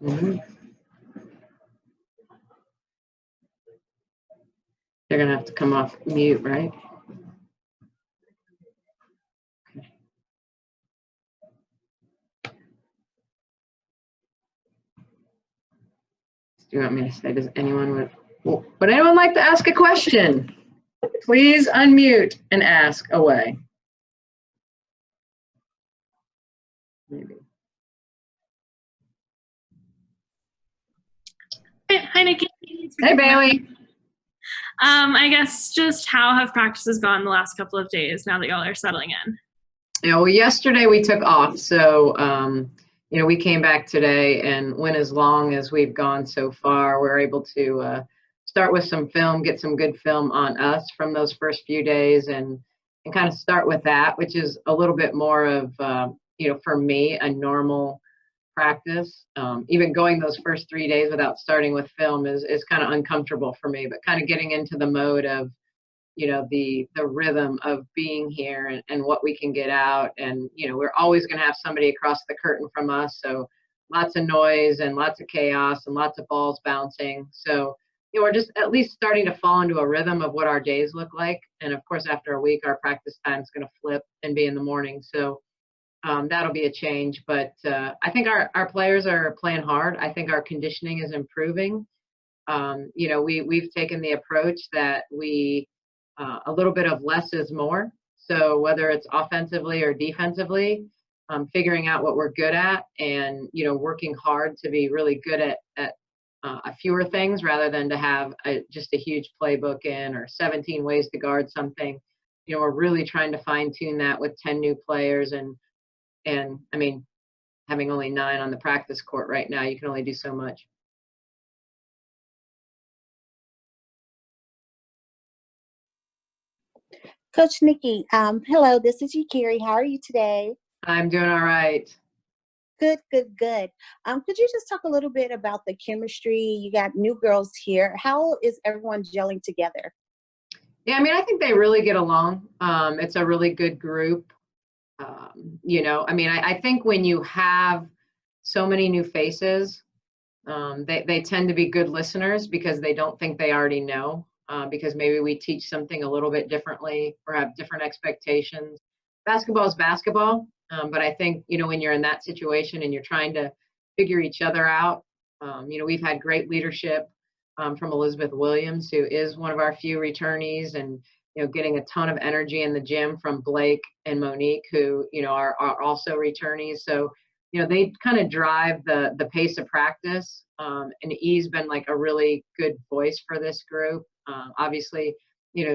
Mm-hmm. They're going to have to come off mute, right? Okay. Do you want me to say, does anyone would anyone like to ask a question? Please unmute and ask away. Maybe. Hi, Nicki. Hey, Bailey. I guess just how have practices gone the last couple of days now that y'all are settling in? Yeah, well, yesterday we took off, so we came back today, and went as long as we've gone so far. We're able to start with some film, get some good film on us from those first few days, and kind of start with that, which is a little bit more of for me, a normal practice. Even going those first 3 days without starting with film is kind of uncomfortable for me, but kind of getting into the mode of the rhythm of being here and what we can get out. And we're always going to have somebody across the curtain from us, so lots of noise and lots of chaos and lots of balls bouncing. So we're just at least starting to fall into a rhythm of what our days look like. And of course, after a week, our practice time is going to flip and be in the morning. So that'll be a change, but I think our players are playing hard. I think our conditioning is improving. We've taken the approach that we a little bit of less is more. So whether it's offensively or defensively, figuring out what we're good at, and working hard to be really good at a fewer things rather than to have just a huge playbook in, or 17 ways to guard something. We're really trying to fine tune that with 10 new players, and I mean, having only 9 on the practice court right now, you can only do so much. Coach Nicki, hello, this is Yakiri. How are you today? I'm doing all right. Good, good, good. Could you just talk a little bit about the chemistry? You got new girls here. How is everyone gelling together? Yeah, I mean, I think they really get along. It's a really good group. I think when you have so many new faces, they tend to be good listeners because they don't think they already know. Because maybe we teach something a little bit differently or have different expectations. Basketball is basketball, but I think, when you're in that situation and you're trying to figure each other out, we've had great leadership from Elizabeth Williams, who is one of our few returnees, and, getting a ton of energy in the gym from Blake and Monique, who, are also returnees. So, they kind of drive the pace of practice, and E's been like a really good voice for this group. Obviously,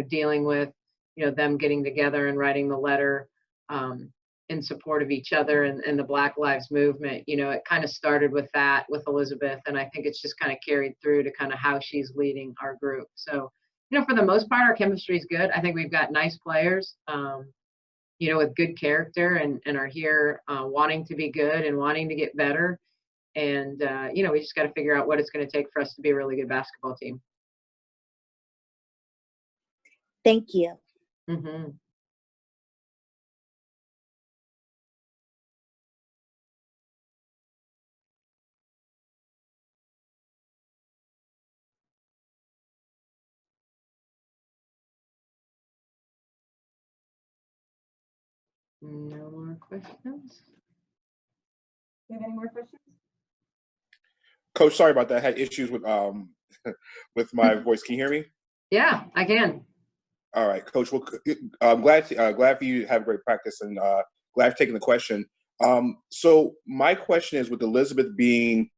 dealing with, them getting together and writing the letter in support of each other and the Black Lives Movement. It kind of started with that with Elizabeth, and I think it's just kind of carried through to kind of how she's leading our group. So, for the most part, our chemistry is good. I think we've got nice players, with good character and are here wanting to be good and wanting to get better. And, we just got to figure out what it's going to take for us to be a really good basketball team. Thank you. Mm-hmm. No more questions? Do you have any more questions? Coach, sorry about that. I had issues with with my voice. Can you hear me? Yeah, I can. All right, Coach. Well, I'm glad for you to have great practice, and glad for taking the question. So my question is, with Elizabeth being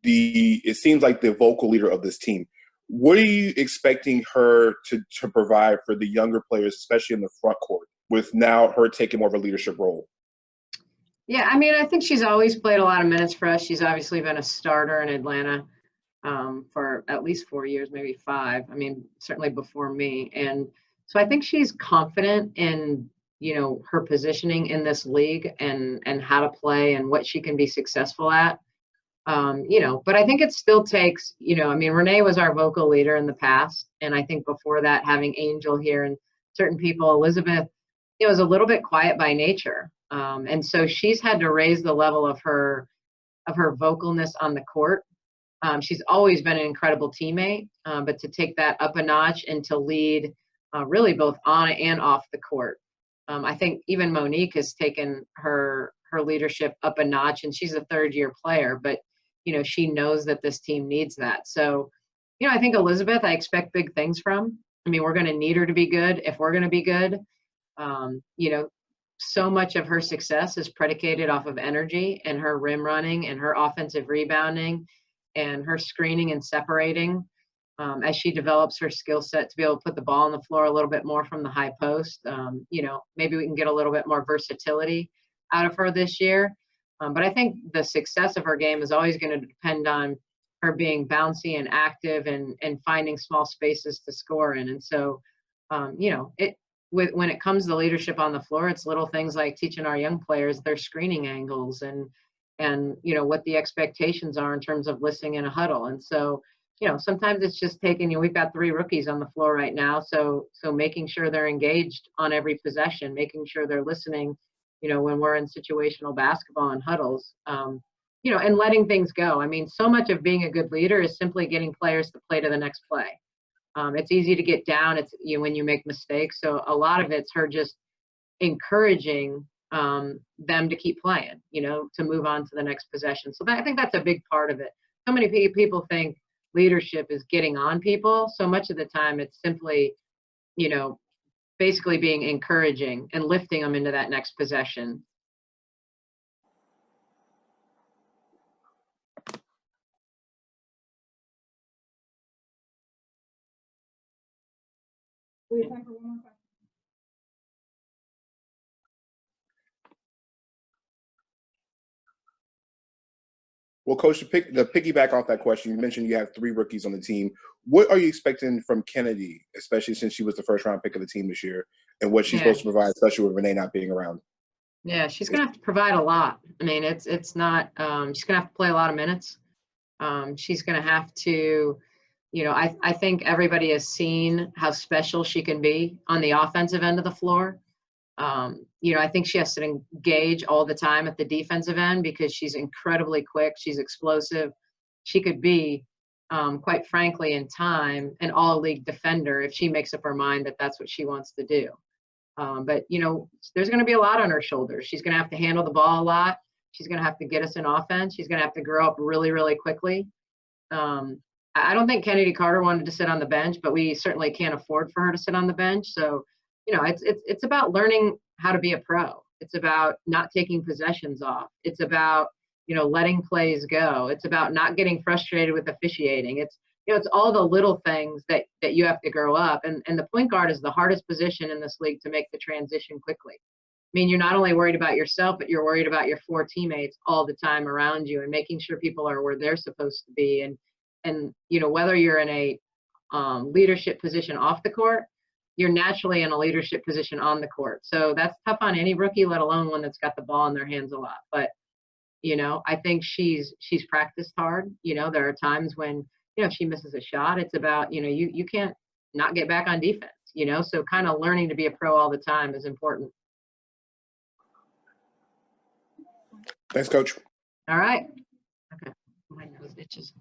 it seems like the vocal leader of this team, what are you expecting her to provide for the younger players, especially in the front court, with now her taking more of a leadership role? Yeah, I mean, I think she's always played a lot of minutes for us. She's obviously been a starter in Atlanta for at least 4 years, maybe 5. I mean, certainly before me. And so I think she's confident in, her positioning in this league and how to play and what she can be successful at. But I think it still takes, Renee was our vocal leader in the past. And I think before that, having Angel here and certain people, Elizabeth, was a little bit quiet by nature. And so she's had to raise the level of her of her vocalness on the court. She's always been an incredible teammate, but to take that up a notch and to lead really both on and off the court. I think even Monique has taken her leadership up a notch, and she's a third-year player, but she knows that this team needs that. So, I think Elizabeth, I expect big things from. I mean, we're going to need her to be good if we're going to be good. So much of her success is predicated off of energy and her rim running and her offensive rebounding and her screening and separating. As she develops her skill set to be able to put the ball on the floor a little bit more from the high post, maybe we can get a little bit more versatility out of her this year. But I think the success of her game is always going to depend on her being bouncy and active and finding small spaces to score in. And so, when it comes to leadership on the floor, it's little things like teaching our young players their screening angles and what the expectations are in terms of listening in a huddle. And so, sometimes it's just taking, we've got 3 rookies on the floor right now. So making sure they're engaged on every possession, making sure they're listening, when we're in situational basketball and huddles, and letting things go. I mean, so much of being a good leader is simply getting players to play to the next play. It's easy to get down. It's when you make mistakes. So a lot of it's her just encouraging them to keep playing, to move on to the next possession. So I think that's a big part of it. So many people think leadership is getting on people. So much of the time it's simply, basically being encouraging and lifting them into that next possession. We have time for one more question. Well, Coach, to piggyback off that question, you mentioned you have 3 rookies on the team. What are you expecting from Kennedy, especially since she was the first-round pick of the team this year, and what she's supposed to provide, especially with Renee not being around? Yeah, she's going to have to provide a lot. I mean, it's not she's going to have to play a lot of minutes. She's going to have to, I think everybody has seen how special she can be on the offensive end of the floor. I think she has to engage all the time at the defensive end because she's incredibly quick. She's explosive. She could be, quite frankly, in time, an all-league defender if she makes up her mind that that's what she wants to do. But there's going to be a lot on her shoulders. She's going to have to handle the ball a lot. She's going to have to get us in offense. She's going to have to grow up really, really quickly. I don't think Kennedy Carter wanted to sit on the bench, but we certainly can't afford for her to sit on the bench. So, it's about learning how to be a pro. It's about not taking possessions off. It's about, letting plays go. It's about not getting frustrated with officiating. It's all the little things that you have to grow up. And the point guard is the hardest position in this league to make the transition quickly. I mean, you're not only worried about yourself, but you're worried about your 4 teammates all the time around you and making sure people are where they're supposed to be. And whether you're in a leadership position off the court, you're naturally in a leadership position on the court. So that's tough on any rookie, let alone one that's got the ball in their hands a lot. But, I think she's practiced hard. There are times when, if she misses a shot, it's about, you can't not get back on defense, so kind of learning to be a pro all the time is important. Thanks, Coach. All right. Okay. My nose itches.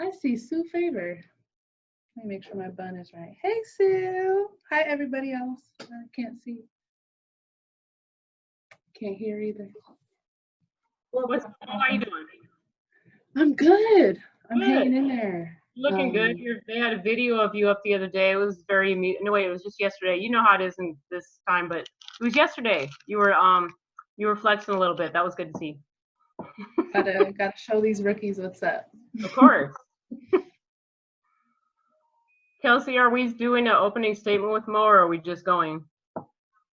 I see Sue Favor. Let me make sure my bun is right. Hey, Sue. Hi, everybody else. I can't see. Can't hear either. How are you doing? I'm good. I'm Good. hanging in there. Looking good. They had a video of you up the other day. It was very no wait, it was just yesterday. You know how it is in this time, but it was yesterday. You were flexing a little bit. That was good to see. Gotta show these rookies what's up. Of course. Kelsey, are we doing an opening statement with Mo, or are we just going?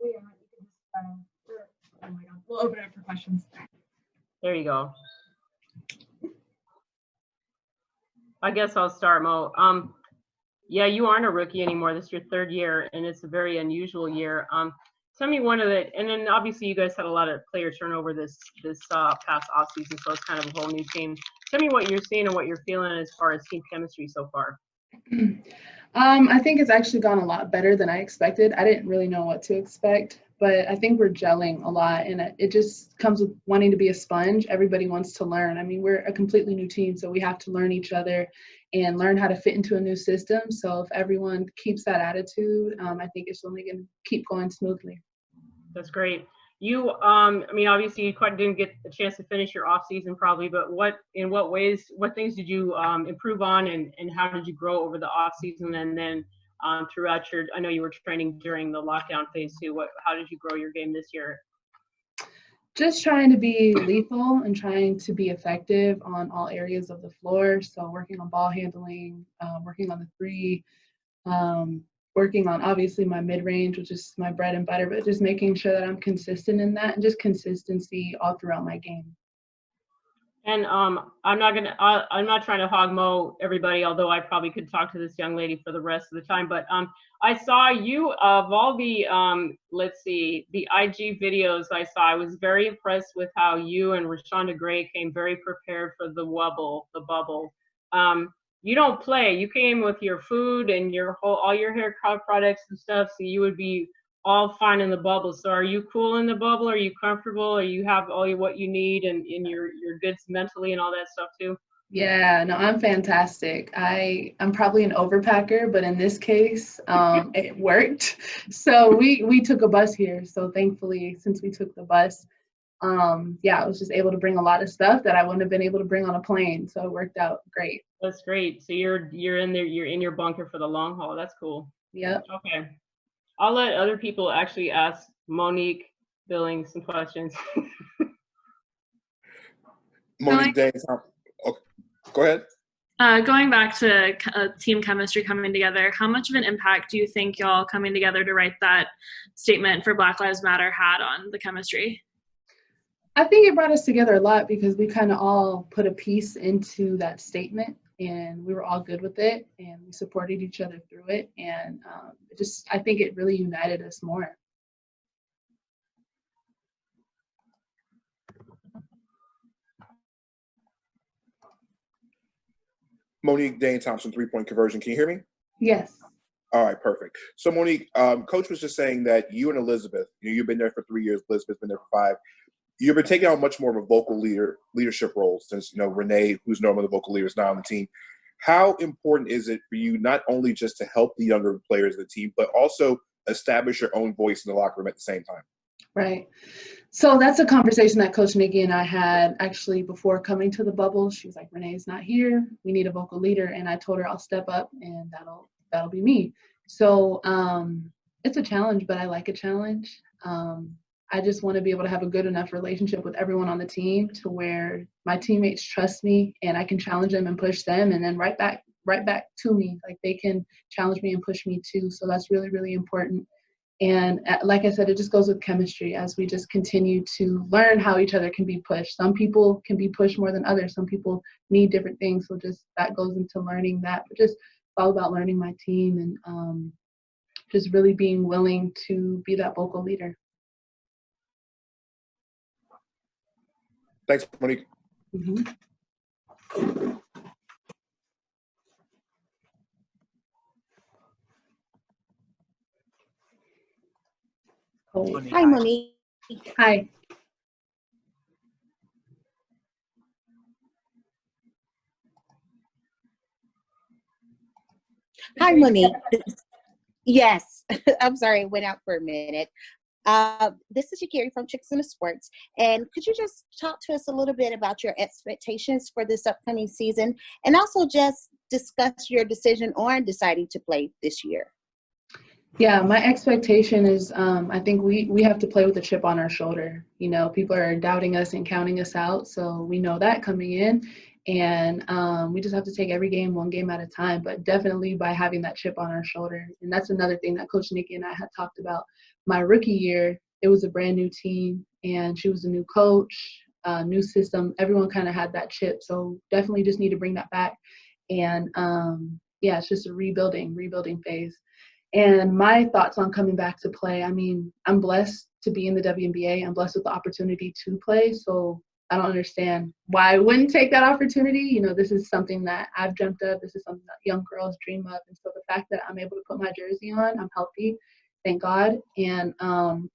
We are. Oh my God. We'll open it up for questions. There you go. I guess I'll start, Mo. Yeah, you aren't a rookie anymore. This is your third year, and it's a very unusual year. Tell me one of the, and then obviously you guys had a lot of player turnover this past offseason, so it's kind of a whole new team. Tell me what you're seeing and what you're feeling as far as team chemistry so far. I think it's actually gone a lot better than I expected. I didn't really know what to expect, but I think we're gelling a lot, and it just comes with wanting to be a sponge. Everybody wants to learn. I mean, we're a completely new team, so we have to learn each other and learn how to fit into a new system. So if everyone keeps that attitude, I think it's only going to keep going smoothly. That's great. You, I mean, obviously you quite didn't get a chance to finish your off season probably, but in what ways, what things did you improve on, and how did you grow over the off season, and then throughout I know you were training during the lockdown phase too. How did you grow your game this year? Just trying to be lethal and trying to be effective on all areas of the floor. So working on ball handling, working on the three, working on obviously my mid-range, which is my bread and butter, but just making sure that I'm consistent in that, and just consistency all throughout my game. And I'm not trying to hog mow everybody, although I probably could talk to this young lady for the rest of the time. But I saw you, of all the let's see, the IG videos I saw, I was very impressed with how you and Rashonda Gray came very prepared for the bubble. You don't play. You came with your food and all your hair products and stuff, so you would be all fine in the bubble. So are you cool in the bubble? Are you comfortable? Or you have what you need and you're good mentally and all that stuff too? Yeah, no, I'm fantastic. I'm probably an overpacker, but in this case, it worked. So we took a bus here. So thankfully, since we took the bus, I was just able to bring a lot of stuff that I wouldn't have been able to bring on a plane. So it worked out great. That's great. So you're in there, you're in your bunker for the long haul. That's cool. Yep. Okay. I'll let other people actually ask Monique, Billings some questions. Monique, okay, go ahead. Going back to team chemistry coming together, how much of an impact do you think y'all coming together to write that statement for Black Lives Matter had on the chemistry? I think it brought us together a lot because we kind of all put a piece into that statement, and we were all good with it, and we supported each other through it, and I think it really united us more. Monique, Dane Thompson, 3-point conversion. Can you hear me? Yes. All right, perfect. So Monique, Coach was just saying that you and Elizabeth, you've been there for 3 years, Elizabeth's been there for 5. You've been taking on much more of a vocal leadership role since, Renee, who's normally the vocal leader, is now on the team. How important is it for you not only just to help the younger players of the team, but also establish your own voice in the locker room at the same time? Right. So that's a conversation that Coach Nicki and I had actually before coming to the bubble. She was like, Renee's not here. We need a vocal leader. And I told her I'll step up and that'll be me. So it's a challenge, but I like a challenge. I just want to be able to have a good enough relationship with everyone on the team to where my teammates trust me and I can challenge them and push them, and then right back to me. Like they can challenge me and push me too. So that's really, really important. And like I said, it just goes with chemistry as we just continue to learn how each other can be pushed. Some people can be pushed more than others. Some people need different things. So just that goes into learning that. But just all about learning my team and just really being willing to be that vocal leader. Thanks, Monique. Mm-hmm. Hi, Monique. Hi. Hi, Monique. Yes, I'm sorry, it went out for a minute. This is Yakiri from Chicks in the Sports. And could you just talk to us a little bit about your expectations for this upcoming season, and also just discuss your decision on deciding to play this year? Yeah, my expectation is I think we have to play with a chip on our shoulder. People are doubting us and counting us out, so we know that coming in. And we just have to take every game one game at a time, but definitely by having that chip on our shoulder. And that's another thing that Coach Nicki and I had talked about. My rookie year, it was a brand new team, and she was a new coach, new system. Everyone kind of had that chip, so definitely just need to bring that back. And yeah, it's just a rebuilding phase. And my thoughts on coming back to play, I mean, I'm blessed to be in the WNBA. I'm blessed with the opportunity to play. So I don't understand why I wouldn't take that opportunity. You know, this is something that I've dreamt of. This is something that young girls dream of. And so the fact that I'm able to put my jersey on, I'm healthy, thank God. And so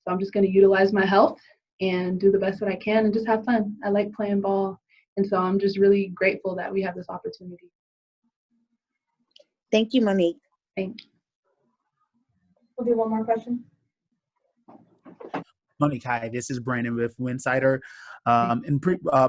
I'm just going to utilize my health and do the best that I can and just have fun. I like playing ball. And so I'm just really grateful that we have this opportunity. Thank you, Monique. Thank you. We'll do one more question. Monique, hi, this is Brandon with Winsider. And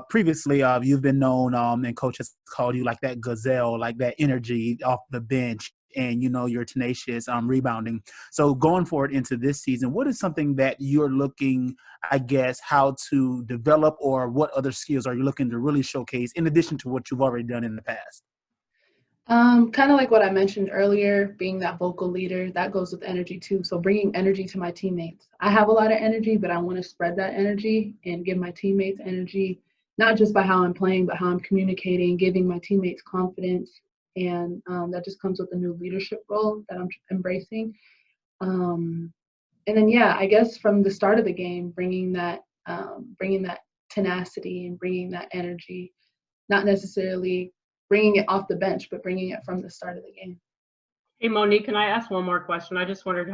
previously, you've been known, and coach has called you like that gazelle, like that energy off the bench, and you know you're tenacious rebounding. So going forward into this season, what is something that you're looking, I guess, how to develop, or what other skills are you looking to really showcase in addition to what you've already done in the past? Kind of like what I mentioned earlier, being that vocal leader, that goes with energy too. So bringing energy to my teammates. I have a lot of energy, but I want to spread that energy and give my teammates energy, not just by how I'm playing, but how I'm communicating, giving my teammates confidence. And that just comes with a new leadership role that I'm embracing. And then, yeah, I guess from the start of the game, bringing that tenacity and bringing that energy, not necessarily bringing it off the bench, but bringing it from the start of the game. Hey, Monique, can I ask one more question? I just wondered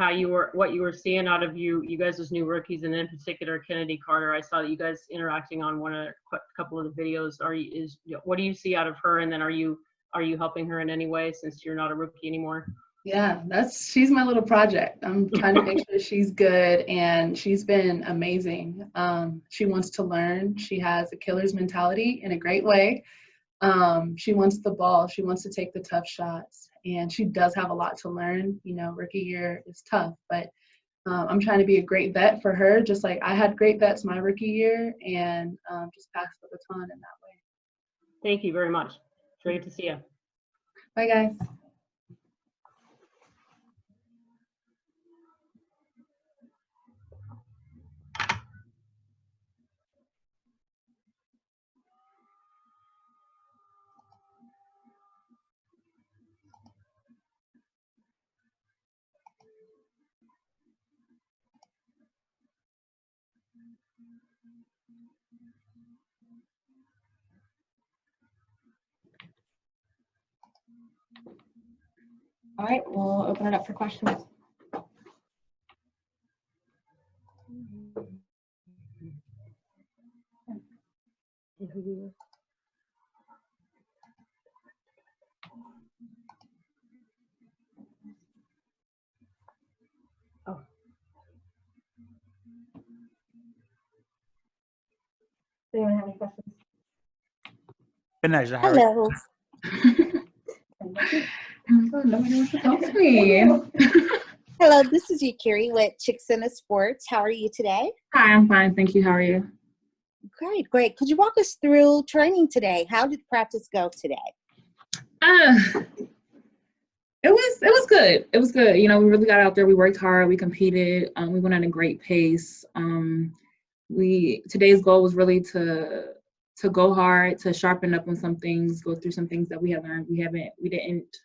what you were seeing out of you guys as new rookies, and in particular Kennedy Carter. I saw that you guys interacting on a couple of the videos. What do you see out of her, and then are you helping her in any way since you're not a rookie anymore? Yeah, she's my little project. I'm trying to make sure she's good, and she's been amazing. She wants to learn. She has a killer's mentality in a great way. She wants the ball. She wants to take the tough shots, and she does have a lot to learn. You know, rookie year is tough, but I'm trying to be a great vet for her, just like I had great vets my rookie year, and just pass the baton in that way. Thank you very much. It's great to see you. Bye, guys. All right, we'll open it up for questions. Oh. Does anyone have any questions? Betnijah, Hello. Nobody wants to talk to me. Hello, this is Yakiri with Chicks in the Sports. How are you today? Hi, I'm fine. Thank you. How are you? Great, great. Could you walk us through training today? How did practice go today? It was good. It was good. You know, we really got out there. We worked hard. We competed. We went at a great pace. Today's goal was really to go hard, to sharpen up on some things, go through some things that we had learned. We didn't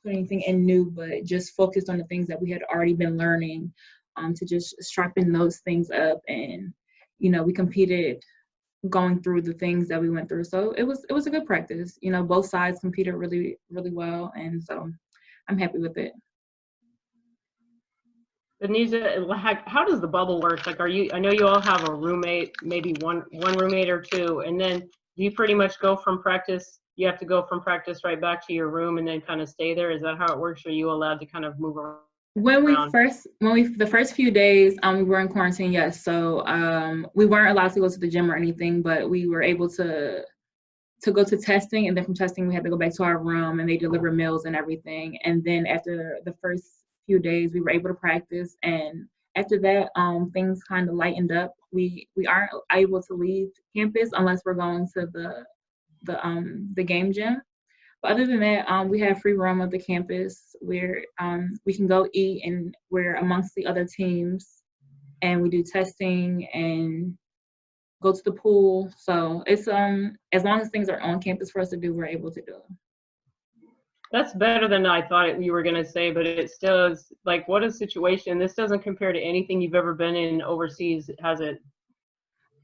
put anything in new, but just focused on the things that we had already been learning, to just sharpen those things up. And, you know, we competed going through the things that we went through. So it was a good practice. You know, both sides competed really, really well. And so I'm happy with it. Betnijah, how does the bubble work? Like, I know you all have a roommate, maybe one roommate or two, and then do you pretty much go from practice? You have to go from practice right back to your room and then kind of stay there. Is that how it works? Or are you allowed to kind of move around? The first few days, we were in quarantine, yes. So we weren't allowed to go to the gym or anything, but we were able to go to testing, and then from testing we had to go back to our room, and they deliver meals and everything. And then after the first few days, we were able to practice, and after that, things kind of lightened up. We aren't able to leave campus unless we're going to the game gym. But other than that, we have free roam of the campus where we can go eat, and we're amongst the other teams, and we do testing and go to the pool. So it's as long as things are on campus for us to do, we're able to do them. That's better than I thought you were going to say, but it still is like, what a situation. This doesn't compare to anything you've ever been in overseas, has it?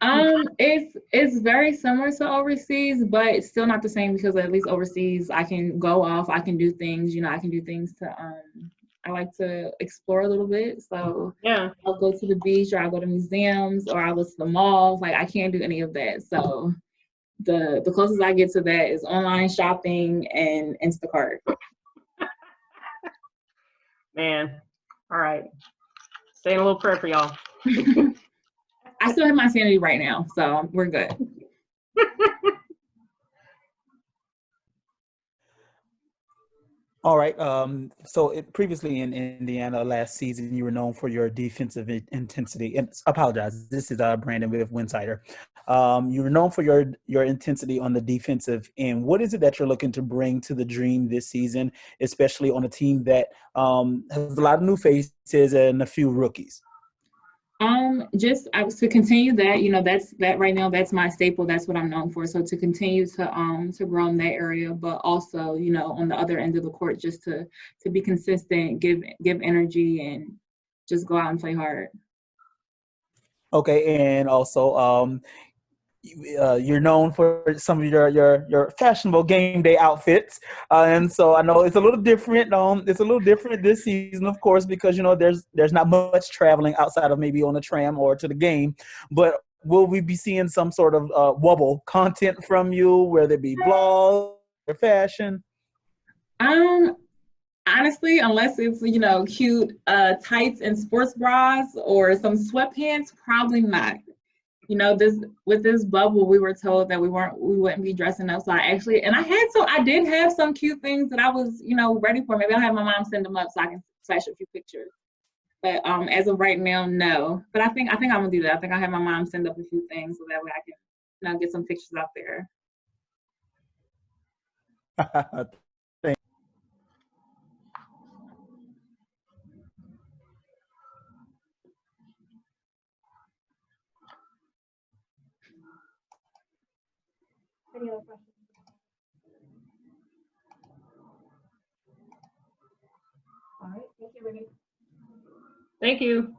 It's very similar to overseas, but it's still not the same because at least overseas I can go off, I can do things, I can do things to I like to explore a little bit. So Yeah. I'll go to the beach or I'll go to museums or I'll go to the malls. Like I can't do any of that. So the closest I get to that is online shopping and Instacart. Man. All right. Saying a little prayer for y'all. I still have my sanity right now, so we're good. All right. So previously in Indiana last season, you were known for your defensive intensity. And apologize. This is Brandon with Winsider. You were known for your intensity on the defensive end. What is it that you're looking to bring to the Dream this season, especially on a team that has a lot of new faces and a few rookies? Just to continue that, that's right now, that's my staple. That's what I'm known for. So to continue to grow in that area, but also, on the other end of the court, just to be consistent, give energy and just go out and play hard. Okay. And also, you're known for some of your fashionable game day outfits, and so I know it's a little different. It's a little different this season, of course, because there's not much traveling outside of maybe on the tram or to the game. But will we be seeing some sort of wobble content from you, whether it be blogs or fashion? Honestly, unless it's cute tights and sports bras or some sweatpants, probably not. With this bubble, we were told that we wouldn't be dressing up. So I did have some cute things that I was, ready for. Maybe I'll have my mom send them up so I can flash a few pictures. But as of right now, no. But I think I'm gonna do that. I think I'll have my mom send up a few things so that way I can, get some pictures out there. Any other questions? All right, thank you, Renee. Thank you.